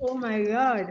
Oh my God.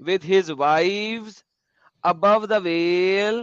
with his wives above the veil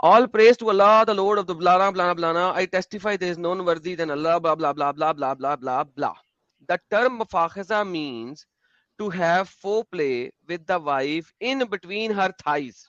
All praise to Allah, the Lord of the blah blah blah. I testify there is none worthy than Allah. Blah blah blah blah blah blah blah blah. The term mufakhiza means to have foreplay with the wife in between her thighs.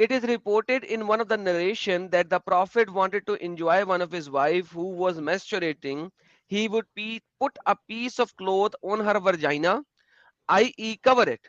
It is reported in one of the narration that the Prophet wanted to enjoy one of his wife who was menstruating. He would put a piece of cloth on her vagina, i.e. cover it,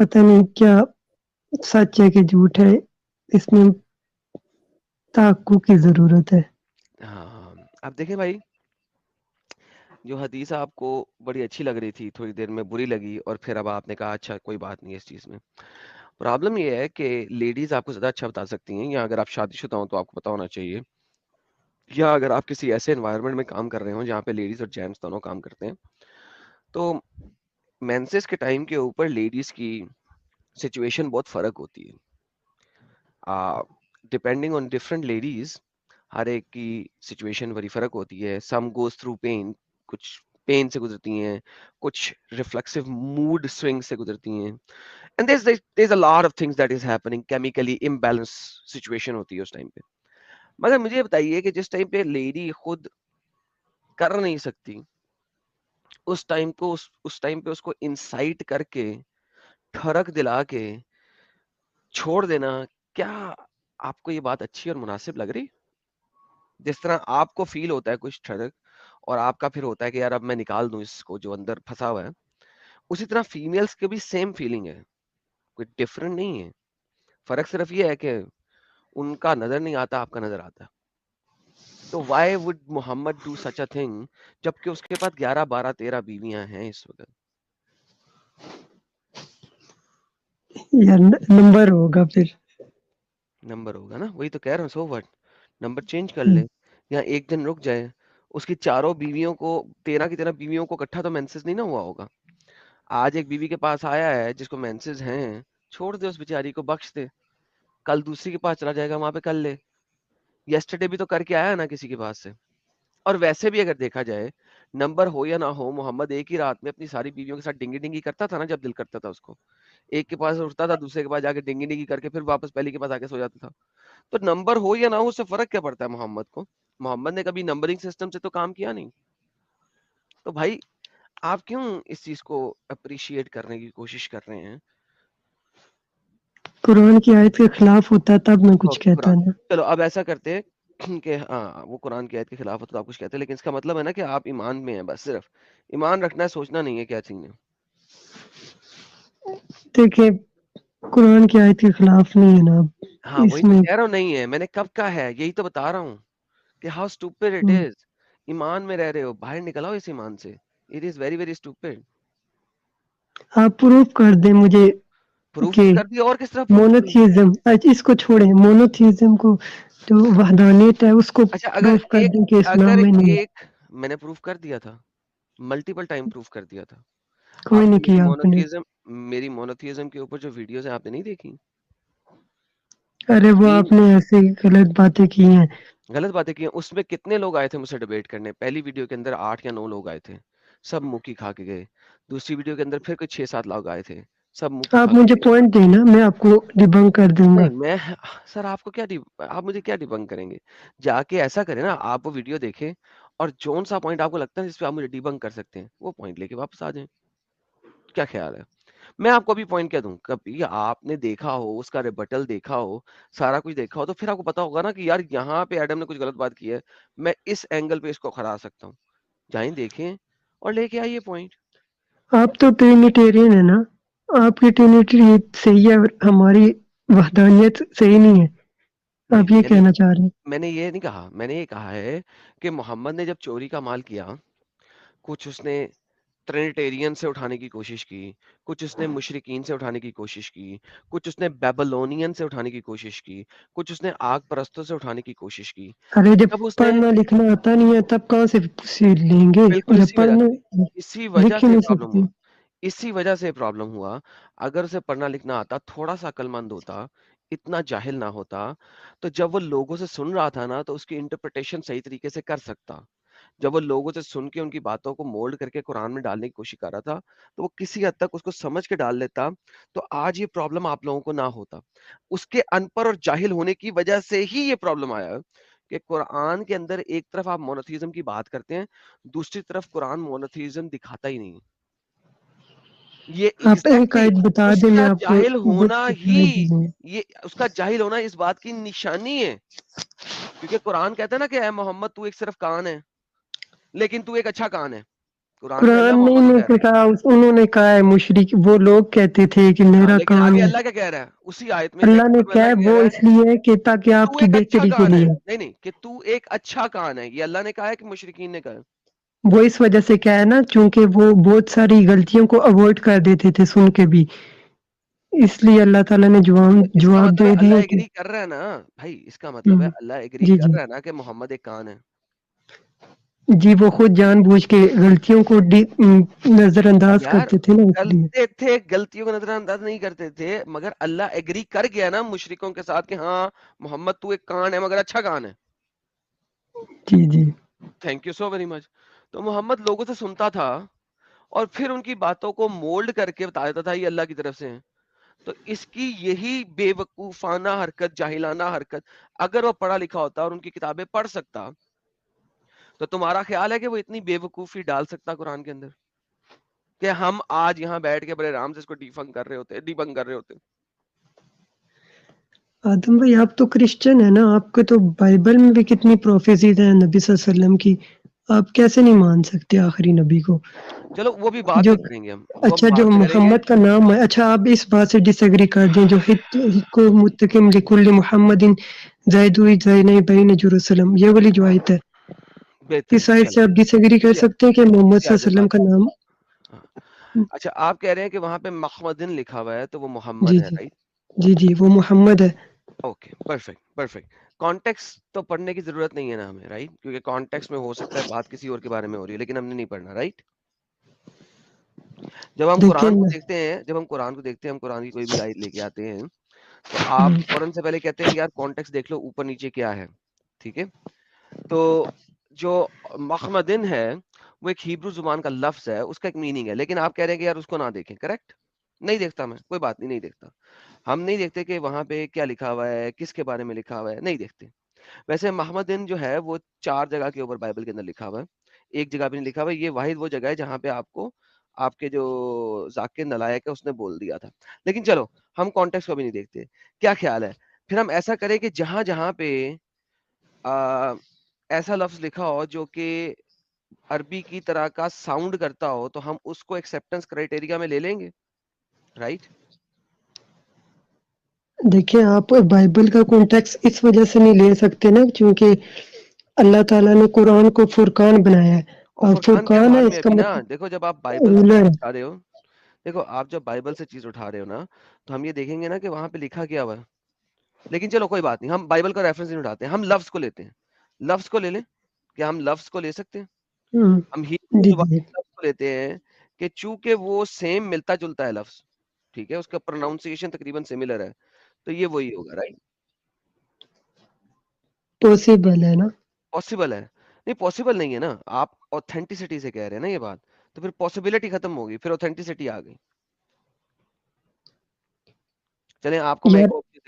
پتہ نہیں کیا سچ ہے کہ جھوٹ ہے، اس میں تحقق کی ضرورت ہے. ہاں اب دیکھیں بھائی، جو حدیث آپ کو بڑی اچھی لگ رہی تھی تھوڑی دیر میں بری لگی، اور پھر اب آپ نے کہا اچھا کوئی بات نہیں ہے اس چیز میں. پرابلم یہ ہے کہ لیڈیز آپ کو زیادہ اچھا بتا سکتی ہیں، یا اگر آپ شادی شدہ ہوں تو آپ کو پتا ہونا چاہیے، یا اگر آپ کسی ایسے انوائرمنٹ میں کام کر رہے ہوں جہاں پہ لیڈیز اور جینٹس دونوں کام کرتے ہیں، تو مینسز کے ٹائم کے اوپر لیڈیز کی سچویشن بہت فرق ہوتی ہے. ڈپینڈنگ آن ڈفرنٹ لیڈیز، ہر ایک کی سچویشن بڑی فرق ہوتی ہے. سم گوز تھرو پین، کچھ پین سے گزرتی ہیں، کچھ ریفلیکسو موڈ سوئنگ سے گزرتی ہیں. And there's a lot of things that is happening, chemically imbalance situation ہوتی ہے اس ٹائم پہ. مگر مجھے یہ بتائیے کہ جس ٹائم پہ لیڈی خود کر نہیں سکتی، اس ٹائم پہ اس کو انسائٹ کر کے، ٹھڑک دلا کے چھوڑ دینا، کیا آپ کو یہ بات اچھی اور مناسب لگ رہی؟ جس طرح آپ کو فیل ہوتا ہے کچھ ٹھڑک، اور آپ کا پھر ہوتا ہے کہ یار اب میں نکال دوں اس کو جو اندر پھنسا ہوا ہے، اسی طرح فیمیلز کے بھی سیم فیلنگ ہے، کوئی ڈفرنٹ نہیں ہے. فرق صرف یہ ہے کہ ان کا نظر نہیں آتا، آپ کا نظر آتا. تو Y would Muhammad do such a thing جبکہ اس کے پاس 11 12 13 بیویاں ہیں اس وقت؟ یا نمبر ہوگا پھر. نمبر ہوگا نا، وہی تو کہہ رہا ہوں. سو وٹ، نمبر چینج کر لے، یا ایک دن رک جائے. اس کی چاروں بیویوں کو، 13 کی 13 بیویوں کو اکٹھا تو مینسز نہیں نہ ہوا ہوگا. آج ایک بیوی کے پاس آیا ہے جس کو مینسز ہیں، چھوڑ دے اس بیچاری کو، بخش دے. کل دوسری کے پاس چلا جائے گا، وہاں پہ کر لے. یسٹرڈے بھی تو کر کے آیا نا کسی کے پاس سے. اور ویسے بھی اگر دیکھا جائے، نمبر ہو یا نہ ہو، محمد ایک ہی رات میں اپنی ساری بیویوں کے ساتھ ڈنگی ڈنگی کرتا تھا نا جب دل کرتا تھا اس کو. ایک کے پاس اٹھتا تھا، دوسرے کے پاس جا کے ڈنگی ڈنگی کر کے پھر واپس پہلی کے پاس آ کے سو جاتا تھا. تو نمبر ہو یا نہ ہو، اس سے فرق کیا پڑتا ہے محمد کو؟ محمد نے کبھی نمبرنگ سسٹم سے تو کام کیا نہیں. تو بھائی آپ کیوں اس چیز کو اپریشیٹ کرنے کی کوشش کر رہے ہیں؟ قرآن کی آیت کے خلاف ہوتا ہے تب میں کچھ اوکے، کہتا قرآن، نا. چلو اب ایسا کرتے ہیں کہ ہاں وہ قرآن کی آیت کے خلاف ہوتا تو آپ کچھ کہتے ہیں، لیکن اس کا مطلب ہے نا کہ آپ ایمان میں ہیں، بس صرف ایمان رکھنا ہے، سوچنا نہیں ہے کیا چیز ہے. دیکھیں قرآن کی آیت کے خلاف نہیں ہے نا اب ہاں وہی اس تو میں. کہہ رہا ہوں، نہیں ہے. میں نے کب کہا ہے؟ یہی تو بتا رہا ہوں کہ ہاؤ اسٹوپڈ اٹ از. ایمان میں رہ رہے ہو، باہر نکل آؤ اس ایمان سے. It is very very stupid. آپ پروف کر دیں مجھے پروف کہ نہیں کر دیا، اور کس طرح پروف کروں؟ مونوتھیزم، اس کو چھوڑیں، مونوتھیزم کو جو وحدانیت ہے اس کو اچھا پروف کر دیں کہ اسلام میں نہیں ہے. میں نے پروف کر دیا تھا، ملٹیپل ٹائم پروف کر دیا تھا. کوئی آپ نہیں نے کیا آپ نے. میری مونوتھیزم کے اوپر جو ویڈیوز ہیں آپ نے نہیں دیکھی؟ ارے وہ آپ نے ایسے ہی غلط باتیں کی ہیں. غلط باتیں کی ہیں. اس میں کتنے لوگ آئے تھے مجھ سے ڈیبیٹ کرنے؟ پہلی ویڈیو کے اندر 8 یا 9 لوگ آئے تھے، سب منہ کی کھا کے گئے. دوسری ویڈیو کے اندر پھر کوئی 6 7 لوگ آئے تھے، سب منہ کی آپ کھا کے مجھے گئے. پوائنٹ دیں نا، میں آپ کو ڈیبنک کر دوں گا. نہیں میں سر آپ کو کیا آپ مجھے کیا ڈیبنک کریں گے؟ جا کے ایسا کریں نا، آپ وہ ویڈیو دیکھیں اور جون سا پوائنٹ آپ کو لگتا ہے جس پہ آپ مجھے ڈیبنک کر سکتے ہیں، وہ پوائنٹ لے کے واپس آ جائیں. کیا خیال ہے؟ میں آپ کو ابھی پوائنٹ کیا دوں؟ کبھی آپ نے دیکھا ہو، اس کا ریبٹل دیکھا ہو، سارا کچھ دیکھا ہو، تو پھر آپ کو پتا ہوگا نا کہ یار یہاں پہ ایڈم نے کچھ غلط بات کی ہے، میں اس اینگل پہ اس کو کھڑا سکتا ہوں. جائیں دیکھیں اور لے کے آئیے پوائنٹ. آپ تو ٹرینیٹیرین ہے نا، آپ کی ٹرینیٹری صحیح ہے، ہماری وحدانیت صحیح نہیں ہے. آپ یہ کہنا چاہ رہے ہیں؟ میں نے یہ نہیں کہا. میں نے یہ کہا ہے کہ محمد نے جب چوری کا مال کیا، کچھ اس نے ٹرینیٹیرین سے اٹھانے کی کوشش کی، کچھ اس نے مشرکین سے اٹھانے کی کوشش کی، کچھ اس نے بیبلونین سے اٹھانے کی کوشش کی، کچھ اس نے آگ پرستوں سے اٹھانے کی کوشش کی. ارے جب جب اس نے پڑھنا لکھنا آتا نہیں ہے تب کہاں سے سیکھ لیں گے؟ بالکل جب پڑھنا اسی وجہ لکھ ہی سے نہیں پرابلم سکتے. ہوا. اسی وجہ سے پرابلم ہوا. اگر اسے پڑھنا لکھنا آتا، تھوڑا سا عقل مند ہوتا، اتنا جاہل نہ ہوتا، تو جب وہ لوگوں سے سن رہا تھا نا تو اس کی انٹرپریٹیشن صحیح طریقے سے کر سکتا. جب وہ لوگوں سے سن کے ان کی باتوں کو مولڈ کر کے قرآن میں ڈالنے کی کوشش کر رہا تھا، تو وہ کسی حد تک اس کو سمجھ کے ڈال لیتا، تو آج یہ پرابلم آپ لوگوں کو نہ ہوتا. اس کے ان پڑھ اور جاہل ہونے کی وجہ سے ہی یہ پرابلم آیا کہ قرآن کے اندر ایک طرف آپ مونوتھیزم کی بات کرتے ہیں، دوسری طرف قرآن مونوتھیزم دکھاتا ہی نہیں. یہ آپ ایک ایگزیکٹلی آیت بتا اس دیں، کا میں آپ کو جاہل ہونا رپلائی ہی، دے دوں گا. یہ اس کا جاہل ہونا اس بات کی نشانی ہے. کیونکہ قرآن کہتا ہے نا کہ اے محمد تو ایک صرف کان ہے، لیکن تو ایک اچھا کان ہے. قرآن میں اللہ قرآن محمد کو نے کہہ رہا ہے. کہا، انہوں نے کہا ہے مشرک، وہ لوگ کہتے تھے کہ ہاں میرا لیکن کان آگے ہے. اللہ کیا کہہ رہا ہے اسی آیت میں اللہ نیکسٹ نے میں کہا اللہ ہے کہہ وہ رہا ہے اس لیے کہ تاکہ تو آپ کی ایک اچھا بہتری کے کان ہے. لیے. نہیں کہ تو ایک اچھا کان ہے، یہ اللہ نے کہا ہے کہ مشرکین نے کہا ہے. وہ اس وجہ سے کیا ہے نا، چونکہ وہ بہت ساری غلطیوں کو اوائڈ کر دیتے تھے سن کے بھی، اس لیے اللہ تعالیٰ نے تو اس کا جواب مطلب ہے دے اللہ دیا کہ ایگری کر رہا ہے نا بھائی، اس کا مطلب ہے اللہ ایگری جی کر جی رہا ہے نا کہ محمد ایک کان ہے. جی، وہ خود جان بوجھ کے غلطیوں کو نظر انداز یار کرتے تھے نا، اس لیے. کرتے تھے، غلطیوں کو نظر انداز نہیں کرتے تھے، مگر اللہ ایگری کر گیا نا مشرکوں کے ساتھ کہ ہاں محمد تو ایک کان ہے مگر اچھا کان ہے. جی جی thank you so very much. تو محمد لوگوں سے سنتا تھا اور پھر ان کی باتوں کو مولڈ کر کے بتا دیتا تھا یہ اللہ کی طرف سے ہیں. تو اس کی یہی بے وقوفانہ حرکت، جاہلانہ حرکت، اگر وہ پڑھا لکھا ہوتا اور ان کی کتابیں پڑھ سکتا تو تمہارا خیال ہے کہ وہ اتنی بے وقوفی ڈال سکتا قرآن کے اندر کہ ہم آج یہاں بیٹھ کے بڑے آرام سے اس کو ڈیبنک کر رہے ہوتے. آدم بھائی، آپ تو کرسچن ہیں نا، آپ کو تو بائبل میں بھی کتنی پروفیسیز ہیں نبی صلی اللہ علیہ وسلم کی، آپ کیسے نہیں مان سکتے آخری نبی کو؟ چلو وہ بھی بعد جو میں کریں گے، ہم وہ اچھا، بعد جو میں کریں گے. محمد کا نام ہے، اچھا آپ اس بات سے ڈس ایگری کر دیں، جو کو متقم لکل محمد زید زین بین جروسلم، یہ والی جو آیت ہے، بہترین. اس آیت سے چلو آپ ڈس ایگری کر سکتے ہیں کہ محمد اسی صلی آیت اللہ پہ علیہ وسلم بات کا کریں نام؟ گے. ہاں. اچھا آپ کہہ رہے ہیں کہ وہاں پہ محمدن لکھا ہوا ہے تو وہ محمد جی ہے، جی رائٹ؟ جی جی، وہ محمد ہے. Okay perfect perfect. کانٹیکس تو پڑھنے کی ضرورت نہیں ہے نا ہمیں، رائٹ؟ کیونکہ کانٹیکس میں ہو سکتا ہے بات کسی اور کے بارے میں ہو رہی ہے لیکن ہم نے نہیں پڑھنا، رائٹ؟ جب ہم دیکھیں قرآن کو دیکھتے ہیں، ہم قرآن کی کوئی بھی آیت لے کے آتے ہیں تو آپ فوراً سے پہلے کہتے ہیں کہ یار کانٹیکس دیکھ لو اوپر نیچے کیا ہے، ٹھیک ہے؟ تو جو محمدن ہے وہ ایک ہیبرو زبان کا لفظ ہے، اس کا ایک میننگ ہے، لیکن آپ کہہ رہے ہیں کہ یار اس کو نہ دیکھیں. کریکٹ؟ نہیں دیکھتا میں، کوئی بات نہیں دیکھتا. ہم نہیں دیکھتے کہ وہاں پہ کیا لکھا ہوا ہے، کس کے بارے میں لکھا ہوا ہے، نہیں دیکھتے. ویسے محمدن جو ہے وہ 4 جگہ کے اوپر بائبل کے اندر لکھا ہوا ہے، ایک جگہ پہ نہیں لکھا ہوا. یہ واحد وہ جگہ ہے جہاں پہ آپ کو آپ کے جو ذاکر نلائق ہے اس نے بول دیا تھا. لیکن چلو ہم کانٹیکس کو بھی نہیں دیکھتے. کیا خیال ہے پھر ہم ایسا کریں کہ جہاں جہاں پہ ایسا لفظ لکھا ہو جو کہ عربی کی طرح کا ساؤنڈ کرتا ہو تو ہم اس کو ایکسیپٹنس کرائٹیریا میں لے لیں گے، رائٹ؟ دیکھیں، آپ بائبل کا کانٹیکس اس وجہ سے نہیں لے سکتے نا، کیونکہ اللہ تعالیٰ نے قرآن کو فرقان بنایا ہے، اور اور فرقان کیا فرقان ہے بعد اس میں کا ابھی نا، مطلب دیکھو جب آپ بائبل سے رولر. چیز اٹھا رہے ہو، دیکھو آپ جب بائبل سے چیز اٹھا رہے ہو نا تو ہم یہ دیکھیں گے نا کہ وہاں پہ لکھا کیا ہوا ہے. لیکن چلو کوئی بات نہیں، ہم بائبل کا ریفرنس نہیں اٹھاتے ہیں، ہم لفظ کو لیتے ہیں. لفظ کو لے لیں، کیا ہم لفظ کو لے سکتے ہیں؟ ہم ہیبرو جی زبان جی کے لفظ کو لیتے ہیں کہ چونکہ وہ سیم ملتا جلتا ہے لفظ، ٹھیک ہے، اس کا پروناؤنسیشن تقریباً سملر ہے تو یہ وہی ہوگا، رائٹ؟ پاسبل ہے نا. پاسبل ہے؟ نہیں پاسبل نہیں ہے نا، آپ اوتھینٹسٹی سے کہہ رہے ہیں نا یہ بات، تو پھر پاسبلٹی ختم ہوگی، پھر اوتھینٹسٹی آ گئی. چلیں آپ کو میں یار ایک اور چیز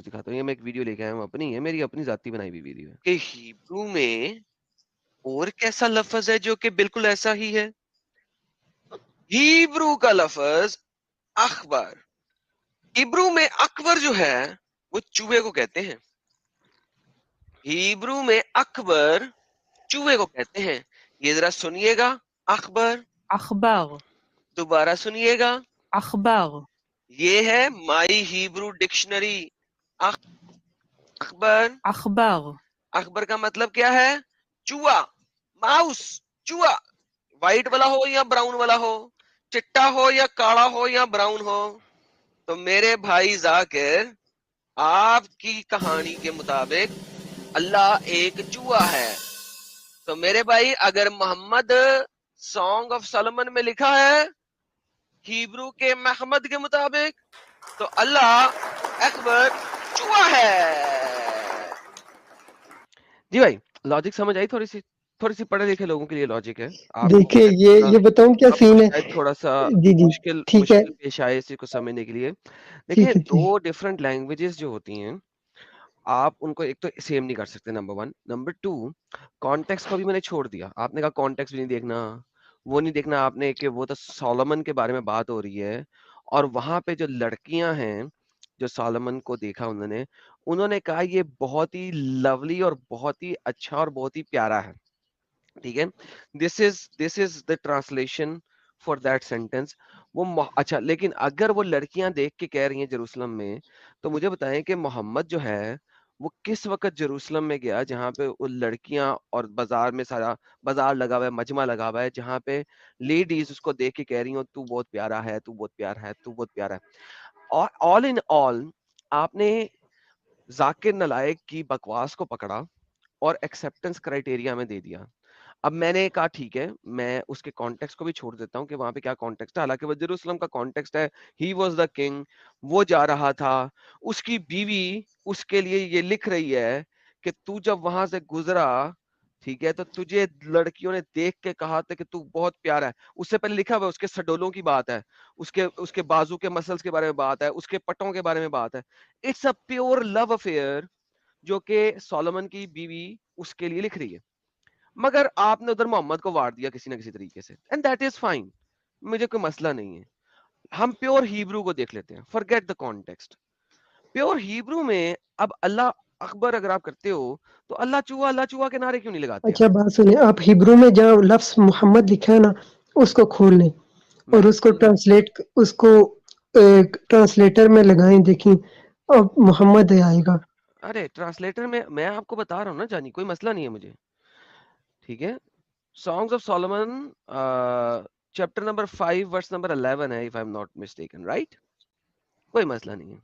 دکھاتا ہوں، یہ میں ایک ویڈیو لے کے آیا ہوں اپنی، ہے میری اپنی ذاتی بنائی ہوئی ویڈیو ہے کہ ہیبرو میں اور کیسا لفظ ہے جو کہ بالکل ایسا ہی ہے. ہیبرو کا لفظ اخبار، ہیبرو میں اکبر جو ہے وہ چوہے کو کہتے ہیں. ہیبرو میں اکبر چوہے کو کہتے ہیں. یہ ذرا سنیے گا، اخبار، اخبار، دوبارہ سنیے گا، اخبار، یہ ہے مائی ہیبرو ڈکشنری. اخبار، اخبار، اخبار کا مطلب کیا ہے؟ چوہا، ماؤس، چوہا، وائٹ والا ہو یا براؤن والا ہو، چٹا ہو یا کالا ہو یا براؤن ہو. تو میرے بھائی ذاکر، آپ کی کہانی کے مطابق اللہ ایک چوہا ہے. تو میرے بھائی اگر محمد سانگ آف سولومن میں لکھا ہے ہیبرو کے محمد کے مطابق تو اللہ اکبر چوہا ہے. جی بھائی لاجک سمجھ آئی؟ تھوڑی سی پڑھے لکھے لوگوں کے لیے لاجک ہے. آپ کو دیکھیں، یہ بتاؤں کیا آپ کو سین ہے. شاید تھوڑا سا جی جی، ٹھیک ہے مشکل پیش آئے اسی کو سمجھنے کے لیے. دیکھیں ٹھیک ہے ٹھیک. دو ڈفرنٹ لینگویجز جو ہوتی ہیں آپ ان کو ایک تو سیم نہیں کر سکتے، نمبر 1. نمبر 2 کانٹیکس کو بھی میں نے چھوڑ دیا. آپ نے کہا کانٹیکس بھی نہیں دیکھنا، وہ نہیں دیکھنا آپ نے کہ وہ تو سولومن کے بارے میں بات ہو رہی ہے اور وہاں پہ جو لڑکیاں ہیں جو سولومن کو دیکھا انہوں نے کہا یہ بہت ہی لولی اور بہت ہی اچھا اور بہت ہی پیارا ہے. ٹھیک ہے. This is the translation for that sentence. اچھا لیکن اگر وہ لڑکیاں دیکھ کے کہہ رہی ہیں جروسلم میں, تو مجھے بتائیں کہ محمد جو ہے وہ کس وقت جروسلم میں گیا جہاں پہ وہ لڑکیاں اور بازار میں سارا بازار لگا ہوا ہے, مجمع لگا ہوا ہے, جہاں پہ لیڈیز اس کو دیکھ کے کہہ رہی ہوں تو بہت پیارا ہے, تو بہت پیارا ہے, تو بہت پیارا ہے. اور آل ان آل آپ نے ذاکر نلائق کی بکواس کو پکڑا اور ایکسیپٹنس کرائٹیریا میں دے دیا. اب میں نے کہا ٹھیک ہے, میں اس کے کانٹیکسٹ کو بھی چھوڑ دیتا ہوں کہ وہاں پہ کیا کانٹیکسٹ ہے. حالانکہ وہ جیروسلم کا کانٹیکسٹ ہے, ہی واز دا کنگ, وہ جا رہا تھا, اس کی بیوی اس کے لیے یہ لکھ رہی ہے کہ تو جب وہاں سے گزرا, ٹھیک ہے, تو تجھے لڑکیوں نے دیکھ کے کہا تھا کہ تو بہت پیارا ہے. اس سے پہلے لکھا ہوا ہے, اس کے سڈولوں کی بات ہے, اس کے بازو کے مسلس کے بارے میں بات ہے, اس کے پٹوں کے بارے میں بات ہے. It's a pure love affair جو کہ سولومن کی بیوی اس کے لیے لکھ رہی ہے. مگر آپ نے ادھر محمد کو وار دیا کسی نہ کسی طریقے سے, اینڈ دیٹ از فائن, مجھے کوئی مسئلہ نہیں ہے. ہم پیور ہیبرو کو دیکھ لیتے ہیں, forget the context. Pure Hebrew میں اب اللہ اکبر اگر آپ کرتے ہو تو اللہ چوہا کے نعرے کیوں نہیں لگاتے اچھا آپ؟ بات سنیں, آپ ہبرو میں جہاں لفظ محمد لکھا ہے نا اس کو کھول لیں میں اور اس کو ٹرانسلیٹر میں لگائیں, دیکھیں اب محمد آئے گا. ارے ٹرانسلیٹر میں آپ کو بتا رہا ہوں نا جانی, کوئی مسئلہ نہیں ہے مجھے, ٹھیک ہے. Songs of Solomon chapter number 5 verse number 11 ہے, if I'm not mistaken, right? کوئی مسئلہ نہیں ہے.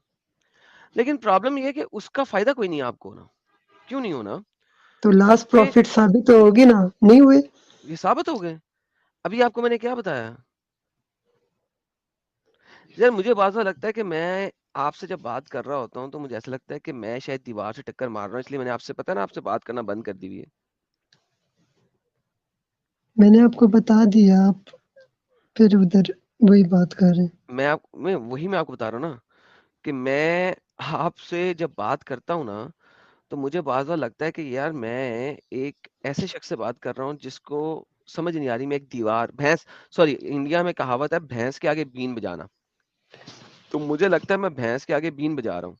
لیکن پرابلم یہ ہے کہ اس کا فائدہ کوئی نہیں ہے آپ کو نا. کیوں نہیں ہونا؟ تو لاسٹ کہ پروفٹ ثابت تو ہوگی نا, نہیں ہوئے؟ یہ ثابت ہو گئے. ابھی آپ کو میں نے کیا بتایا یار, مجھے بعض وقت لگتا ہے کہ میں آپ سے جب بات کر رہا ہوتا ہوں تو مجھے ایسا لگتا ہے کہ میں شاید دیوار سے ٹکر مار رہا ہوں, اس لیے میں نے آپ سے پتا نا آپ سے بات کرنا بند کر دی ہوئی ہے. میں نے آپ کو بتا دیا, آپ پھر ادھر وہی بات کر رہے ہیں. میں آپ کو بتا رہا ہوں نا کہ میں آپ سے جب بات کرتا ہوں نا تو مجھے بعض بار لگتا ہے کہ یار میں ایک ایسے شخص سے بات کر رہا ہوں جس کو سمجھ نہیں آ رہی, میں ایک دیوار انڈیا میں کہاوت ہے بھینس کے آگے بین بجانا, تو مجھے لگتا ہے میں بھینس کے آگے بین بجا رہا ہوں.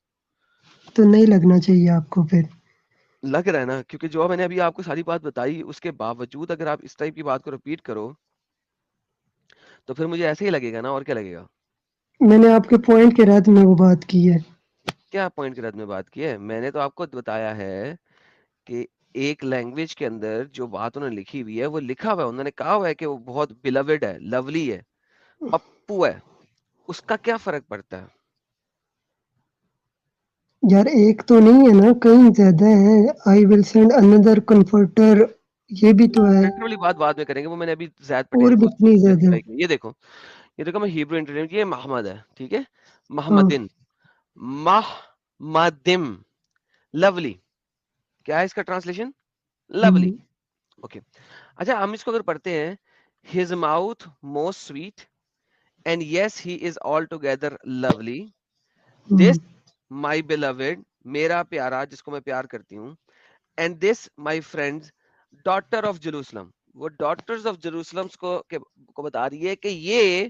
تو نہیں لگنا چاہیے آپ کو پھر. لگ رہا ہے نا, کیونکہ جو میں نے ابھی آپ کو ساری بات بتائی اس کے باوجود اگر آپ اس ٹائپ کی بات کو رپیٹ کرو تو پھر مجھے ایسے ہی لگے گا نا, اور کیا لگے گا. میں نے آپ کے پوائنٹ کے رد میں وہ بات کی ہے. کیا پوائنٹ کے رد میں بات کی ہے؟ میں نے تو آپ کو بتایا ہے کہ ایک لینگویج کے اندر جو بات انہوں نے لکھی ہوئی ہے وہ لکھا ہوا ہے, انہوں نے کہا ہوا ہے کہ وہ بہت بلوڈ ہے, لولی ہے, پپو ہے. اس کا کیا فرق پڑتا ہے؟ یار ایک تو نہیں ہے نا, کہیں زیادہ ہے. آئی ول سینڈ اندر کنفرٹر, یہ بھی تو ہے, والی بات بعد میں کریں گے, وہ میں نے ابھی زید اور پٹیل بھی کو اتنی زیادہ. یہ دیکھو میں ہیبرو انٹرنیٹ, یہ محمد ہے, ٹھیک ہے, ہاں محمدم, لولی, کیا ہے اس کا ٹرانسلیشن؟ لولی. ہم، اوکے, اچھا ہم اس کو اگر پڑھتے ہیں, his mouth most sweet and yes he is altogether lovely, ہم، this my beloved, میرا پیارا جس کو میں پیار کرتی ہوں, and this my friends daughter of Jerusalem, وہ daughters of Jerusalem کو بتا رہی ہے کہ یہ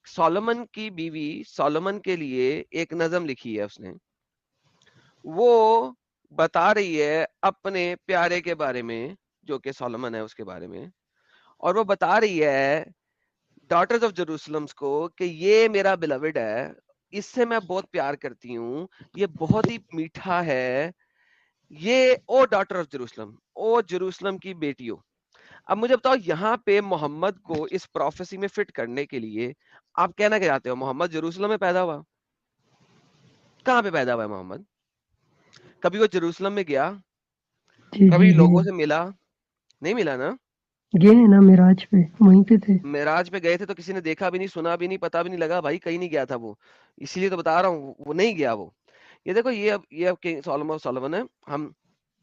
سولومن کی بیوی سولومن کے لیے ایک نظم لکھی ہے اس نے, وہ بتا رہی ہے اپنے پیارے کے بارے میں جو کہ سولومن ہے اس کے بارے میں, اور وہ بتا رہی ہے ڈاٹرز آف جروسلم کو کہ یہ میرا بلوڈ ہے, اس سے میں بہت پیار کرتی ہوں, یہ بہت ہی میٹھا ہے, یہ O daughter of Jerusalem, O Jerusalem کی بیٹیوں. اب مجھے بتاؤ یہاں پہ محمد کو اس پروفیسی میں فٹ کرنے کے لیے آپ کہنا کیا چاہتے ہو؟ محمد جروسلم میں پیدا ہوا؟ کہاں پہ پیدا ہوا ہے محمد؟ کبھی وہ جروسلم میں گیا؟ جی کبھی جی لوگوں سے ملا؟ نہیں ملا نا. گئے ہیں نا معراج پہ, وہیں پہ تھے. معراج پہ گئے تھے تو کسی نے دیکھا بھی نہیں, سنا بھی نہیں, پتا بھی نہیں لگا, بھائی کہیں نہیں گیا تھا وہ, اسی لیے تو بتا رہا ہوں وہ نہیں گیا وہ. یہ دیکھو یہ اب کنگ سولومن ہے, ہم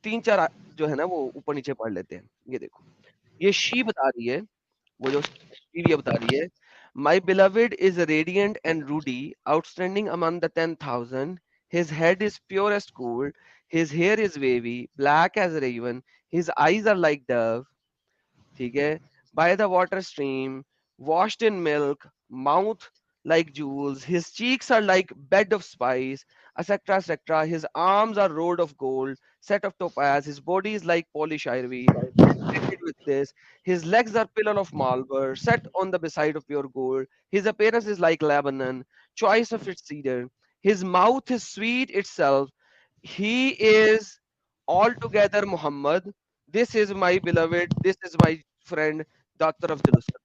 3-4 جو ہے نا وہ اوپر نیچے پڑھ لیتے ہیں. یہ دیکھو یہ شی بتا رہی ہے, وہ جو شی بتا رہی ہے, my beloved is radiant and ruddy, outstanding among the 10,000, his head is pure as gold, his hair is wavy, black as raven, his eyes are like dove, ٹھیک ہے, by the water stream, washed in milk, mouth like jewels, his cheeks are like bed of spice, etc., etc. His arms are rolled of gold, set of topaz, his body is like polished ivory, decorated with this. His legs are pillar of marble, set on the beside of pure gold. His appearance is like Lebanon, choice of its cedar. His mouth is sweet itself. He is altogether Muhammad. This is my beloved. This is my friend, Doctor of Jerusalem.